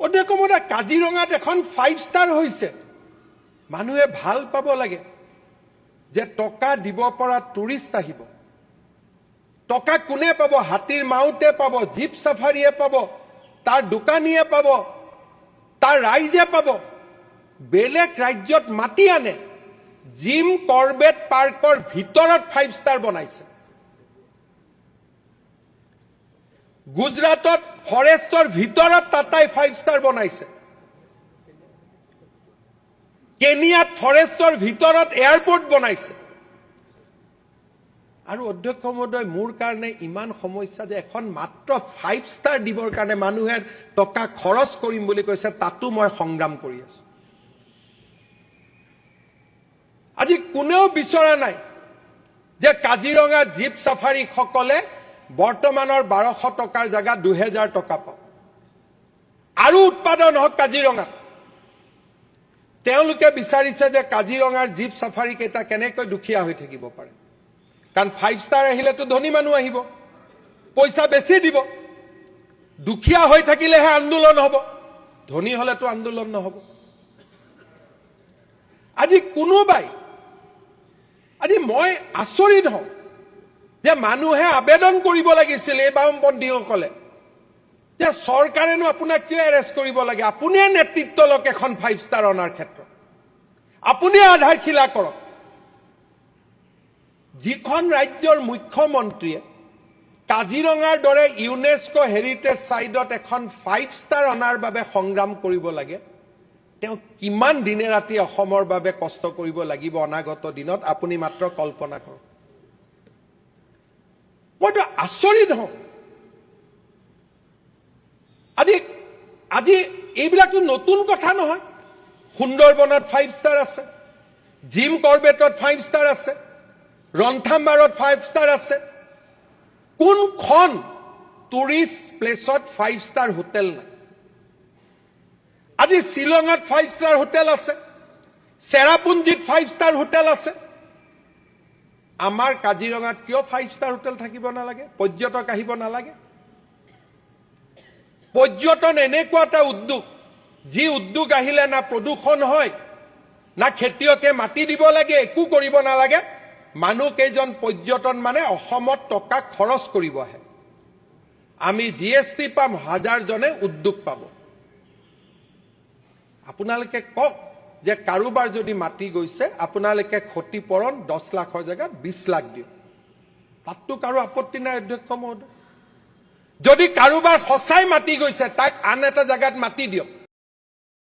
অধ্যক্ষ মহোদয়, কাজিৰঙাত এখন 5 ষ্টাৰ হৈছে। মানুহে ভাল পাব লাগে যে টকা দিব পৰা টুৰিষ্ট আহিব। টকা কোনে পাব? হাতীৰ মাউতে পাব, জীপ সাফাৰীয়ে পাব, তাৰ দোকানীয়ে পাব, তাৰ ৰাইজে পাব। বেলেগ ৰাজ্যত মাতি আনে, জিম কৰবেট পাৰ্কৰ ভিতৰত 5 ষ্টাৰ বনাইছে। গুজৰাটত ফৰেষ্টৰ ভিতৰত টাটাই 5 ষ্টাৰ বনাইছে। কেনিয়াত ফৰেষ্টৰ ভিতৰত এয়াৰপোৰ্ট বনাইছে। আৰু অধ্যক্ষ মহোদয়, মোৰ কাৰণে ইমান সমস্যা যে এখন মাত্ৰ 5 ষ্টাৰ দিবৰ কাৰণে মানুহে টকা খৰচ কৰিম বুলি কৈছে, তাতো মই সংগ্ৰাম কৰি আছো। আজি কোনেও বিচৰা নাই যে কাজিৰঙা জীপ সাফাৰী সকলে বৰ্তমানৰ 1200 টকাৰ জায়গা 2000 টকা পাব। আৰু উৎপাদন হওক কাজিৰঙাত। তেওঁলোকে বিচাৰিছে যে কাজিৰঙাৰ জীপ সাফাৰী কেইটা কেনেকৈ দুখীয়া হৈ থাকিব পাৰে। কাৰণ 5 ষ্টাৰ আহিলেতো ধনী মানুহ আহিব, পইচা বেছি দিব। দুখীয়া হৈ থাকিলেহে আন্দোলন হ'ব, ধনী হলেতো আন্দোলন নহব। আজি মই আচৰিত হওঁ যে মানুহে আবেদন কৰিব লাগিছিল এই বামপন্থীসকলে যে চৰকাৰেনো আপোনাক কিয় এৰেষ্ট কৰিব লাগে? আপুনিয়ে নেতৃত্ব লওক এখন 5 ষ্টাৰ অনাৰ ক্ষেত্ৰত। আপুনিয়ে আধাৰশিলা কৰক। যিখন ৰাজ্যৰ মুখ্যমন্ত্ৰীয়ে কাজিৰঙাৰ দৰে ইউনেস্কো হেৰিটেজ সাইটত এখন 5 ষ্টাৰ অনাৰ বাবে সংগ্ৰাম কৰিব লাগে, তেওঁ কিমান দিনে ৰাতি অসমৰ বাবে কষ্ট কৰিব লাগিব অনাগত দিনত, আপুনি মাত্ৰ কল্পনা কৰক। মইতো আচৰিত হওঁ। আজি এইবিলাকতো নতুন কথা নহয়। সুন্দৰবনত 5 ষ্টাৰ আছে, জিম কৰবেটত 5 ষ্টাৰ আছে, ৰন্থাম্বাৰত 5 ষ্টাৰ আছে। কোনখন টুৰিষ্ট প্লেচত 5 ষ্টাৰ হোটেল নাই? আজি শ্বিলঙত 5 ষ্টাৰ হোটেল আছে, চেৰাপুঞ্জীত 5 ষ্টাৰ হোটেল আছে। আমাৰ কাজিৰঙাত কিয় 5 ষ্টাৰ হোটেল থাকিব নালাগে? পৰ্যটক আহিব নালাগে? পৰ্যটন এনেকুৱা এটা উদ্যোগ, যি উদ্যোগ আহিলে না প্ৰদূষণ হয়, না খেতিয়কে মাটি দিব লাগে, একো কৰিব নালাগে। মানুহ কেইজন পৰ্যটন মানে অসমত টকা খৰচ কৰিব আহে। আমি জিএছটি পাম, 1000 জনে উদ্যোগ পাব। আপোনালোকে কওক যে কাৰোবাৰ যদি মাটি গৈছে, আপোনালোকে ক্ষতিপূৰণ 10 লাখৰ জেগাত 20 লাখ দিয়ক। তাততো কাৰো আপত্তি নাই অধ্যক্ষ মহোদয়। যদি কাৰোবাৰ সঁচাই মাটি গৈছে, তাক আন এটা জেগাত মাটি দিয়ক।